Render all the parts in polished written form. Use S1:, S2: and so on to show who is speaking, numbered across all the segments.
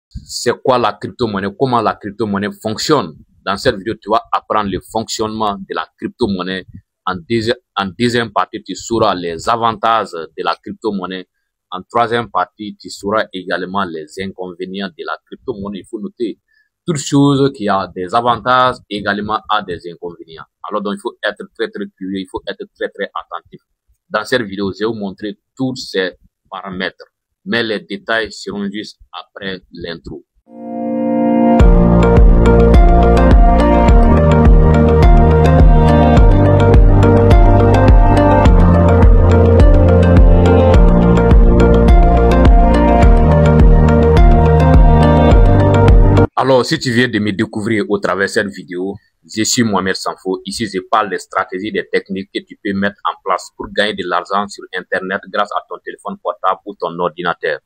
S1: c'est quoi la crypto-monnaie, comment la crypto-monnaie fonctionne. Dans cette vidéo, tu vas apprendre le fonctionnement de la crypto-monnaie. En deuxième partie, tu sauras les avantages de la crypto-monnaie. En troisième partie, tu sauras également les inconvénients de la crypto-monnaie. Il faut noter toute chose qui a des avantages également a des inconvénients. Alors donc, il faut être très curieux, il faut être très attentif. Dans cette vidéo, je vais vous montrer tous ces paramètres, mais les détails seront juste après l'intro. Alors, si tu viens de me découvrir au travers de cette vidéo, je suis Mohamed Sanfo. Ici, je parle des stratégies, des techniques que tu peux mettre en place pour gagner de l'argent sur Internet grâce à ton téléphone portable ou ton ordinateur.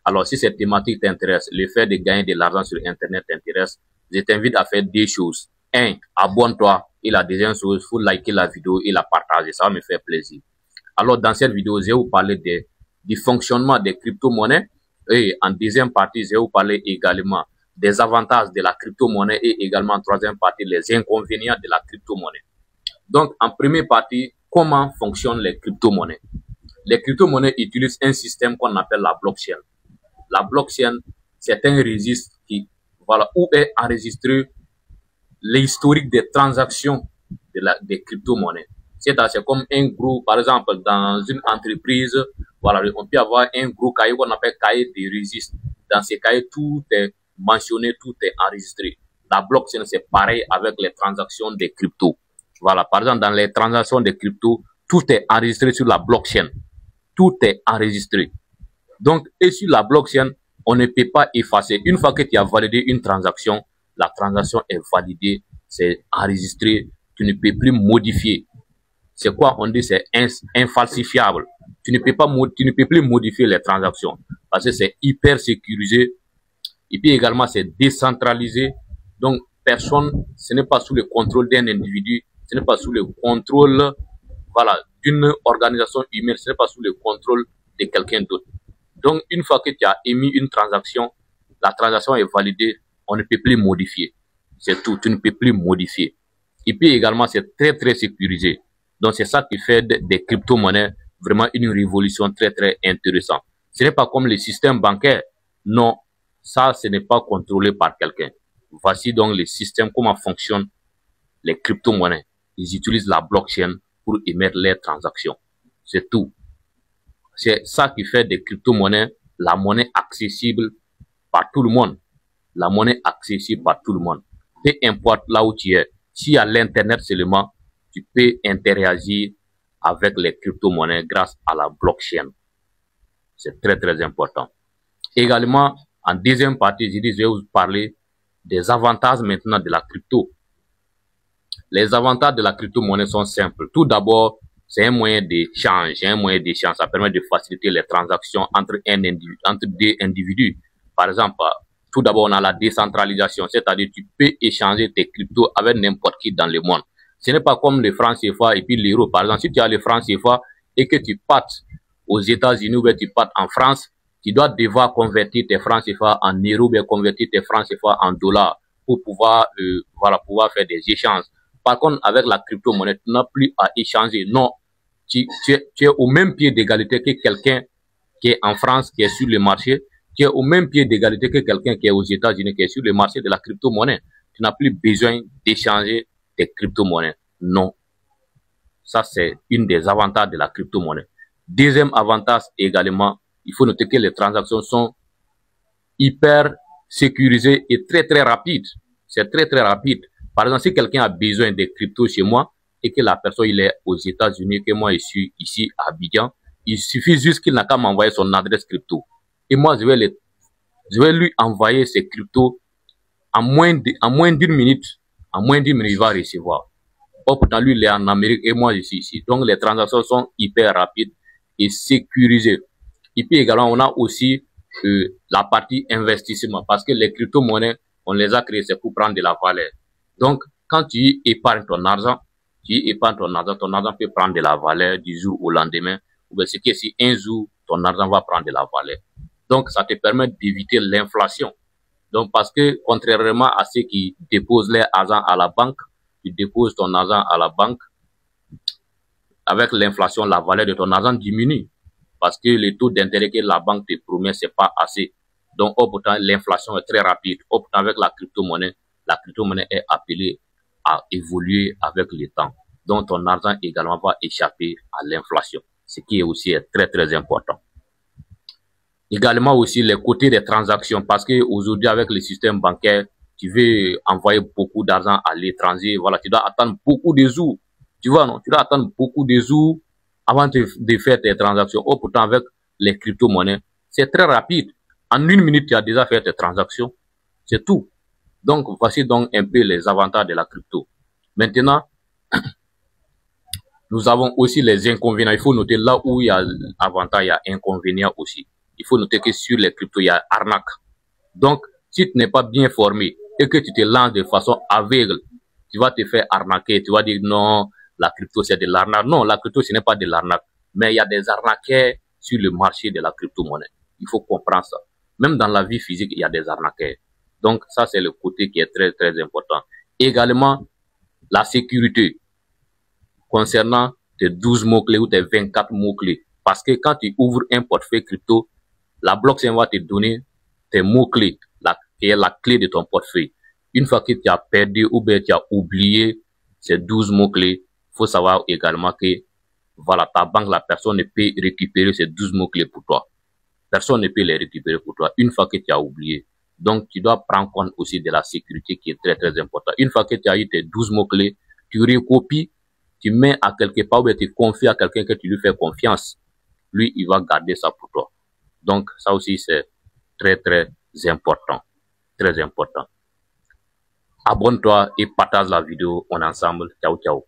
S1: Alors, si cette thématique t'intéresse, le fait de gagner de l'argent sur Internet t'intéresse, je t'invite à faire deux choses. 1. Abonne-toi. Et la deuxième chose, il faut liker la vidéo et la partager. Ça va me faire plaisir. Alors, dans cette vidéo, je vais vous parler du fonctionnement des crypto-monnaies. Et en deuxième partie, je vais vous parler également des avantages de la crypto-monnaie et également en troisième partie, les inconvénients de la crypto-monnaie. Donc, en première partie, comment fonctionnent les crypto-monnaies? Les crypto-monnaies utilisent un système qu'on appelle la blockchain. La blockchain, c'est un registre où est enregistré l'historique des transactions des crypto-monnaies. C'est comme un gros, par exemple, dans une entreprise, on peut avoir un gros cahier qu'on appelle cahier de registre. Dans ces cahiers, tout est mentionné, tout est enregistré. La blockchain, c'est pareil avec les transactions des cryptos. Par exemple, dans les transactions des cryptos, tout est enregistré sur la blockchain. Tout est enregistré. Donc, et sur la blockchain, on ne peut pas effacer. Une fois que tu as validé une transaction, la transaction est validée, c'est enregistré, tu ne peux plus modifier. C'est quoi on dit? C'est infalsifiable. Tu ne peux plus modifier les transactions parce que c'est hyper sécurisé. Et puis également, c'est décentralisé. Donc, personne, ce n'est pas sous le contrôle d'un individu, ce n'est pas sous le contrôle, d'une organisation humaine, ce n'est pas sous le contrôle de quelqu'un d'autre. Donc, une fois que tu as émis une transaction, la transaction est validée, on ne peut plus modifier. C'est tout, tu ne peux plus modifier. Et puis également, c'est très sécurisé. Donc, c'est ça qui fait des crypto-monnaies vraiment une révolution très intéressante. Ce n'est pas comme le système bancaire. Non. Ça, ce n'est pas contrôlé par quelqu'un. Voici donc le système, comment fonctionnent les crypto-monnaies. Ils utilisent la blockchain pour émettre leurs transactions. C'est tout. C'est ça qui fait des crypto-monnaies la monnaie accessible par tout le monde. La monnaie accessible par tout le monde. Peu importe là où tu es. Si à l'internet seulement, tu peux interagir avec les crypto-monnaies grâce à la blockchain. C'est très important. Également, en deuxième partie, je vais vous parler des avantages maintenant de la crypto. Les avantages de la crypto-monnaie sont simples. Tout d'abord, c'est un moyen d'échange. Ça permet de faciliter les transactions entre deux individus. Par exemple, tout d'abord, on a la décentralisation, c'est-à-dire tu peux échanger tes cryptos avec n'importe qui dans le monde. Ce n'est pas comme le franc CFA et puis l'euro. Par exemple, si tu as le franc CFA et que tu partes aux États-Unis ou tu partes en France, tu dois devoir convertir tes francs CFA en euros, bien convertir tes francs CFA en dollars pour pouvoir, pouvoir faire des échanges. Par contre, avec la crypto-monnaie, tu n'as plus à échanger. Non, tu es au même pied d'égalité que quelqu'un qui est en France, qui est sur le marché. Tu es au même pied d'égalité que quelqu'un qui est aux États-Unis, qui est sur le marché de la crypto-monnaie. Tu n'as plus besoin d'échanger tes crypto-monnaies. Non. Ça, c'est une des avantages de la crypto-monnaie. Deuxième avantage également, il faut noter que les transactions sont hyper sécurisées et très rapides. C'est très rapide. Par exemple, si quelqu'un a besoin de crypto chez moi et que la personne il est aux États-Unis, que moi je suis ici à Abidjan, il suffit juste qu'il n'a qu'à m'envoyer son adresse crypto. Et moi, je vais lui envoyer ses cryptos en moins d'une minute. En moins d'une minute, il va recevoir. Or, pourtant, lui, il est en Amérique et moi, je suis ici. Donc, les transactions sont hyper rapides et sécurisées. Et puis également, on a aussi la partie investissement parce que les crypto-monnaies, on les a créées, c'est pour prendre de la valeur. Donc, quand tu épargnes ton argent, ton argent peut prendre de la valeur du jour au lendemain. Ou bien c'est que si un jour, ton argent va prendre de la valeur. Donc, ça te permet d'éviter l'inflation. Donc, parce que contrairement à ceux qui déposent leur argent à la banque, tu déposes ton argent à la banque, avec l'inflation, la valeur de ton argent diminue. Parce que le taux d'intérêt que la banque te promet, c'est pas assez. Donc, pourtant, l'inflation est très rapide. Pourtant, avec la crypto-monnaie est appelée à évoluer avec le temps. Donc, ton argent également va échapper à l'inflation. Ce qui est aussi très, très important. Également aussi les côtés des transactions, parce que aujourd'hui avec le système bancaire, tu veux envoyer beaucoup d'argent à l'étranger, voilà, tu dois attendre beaucoup de jours, tu vois, non, tu dois attendre beaucoup de jours avant de faire tes transactions. Pourtant avec les crypto-monnaies, c'est très rapide. En une minute, tu as déjà fait tes transactions, c'est tout. Donc voici donc un peu les avantages de la crypto. Maintenant, nous avons aussi les inconvénients. Il faut noter là où il y a avantage, il y a inconvénients aussi. Il faut noter que sur les cryptos, il y a arnaque. Donc, si tu n'es pas bien formé et que tu te lances de façon aveugle, tu vas te faire arnaquer. Tu vas dire non, la crypto c'est de l'arnaque. Non, la crypto ce n'est pas de l'arnaque. Mais il y a des arnaqueurs sur le marché de la crypto-monnaie. Il faut comprendre ça. Même dans la vie physique, il y a des arnaqueurs. Donc, ça c'est le côté qui est très, très important. Également, la sécurité concernant tes 12 mots-clés ou tes 24 mots-clés. Parce que quand tu ouvres un portefeuille crypto, la blockchain va te donner tes mots-clés, qui est la clé de ton portefeuille. Une fois que tu as perdu ou bien tu as oublié ces 12 mots-clés, il faut savoir également que voilà, ta banque, la personne ne peut récupérer ces 12 mots-clés pour toi. Personne ne peut les récupérer pour toi une fois que tu as oublié. Donc, tu dois prendre compte aussi de la sécurité qui est très, très importante. Une fois que tu as eu tes 12 mots-clés, tu recopies, tu mets à quelque part ou bien tu confies à quelqu'un que tu lui fais confiance. Lui, il va garder ça pour toi. Donc, ça aussi, c'est très, très important. Très important. Abonne-toi et partage la vidéo. On est ensemble. Ciao, ciao.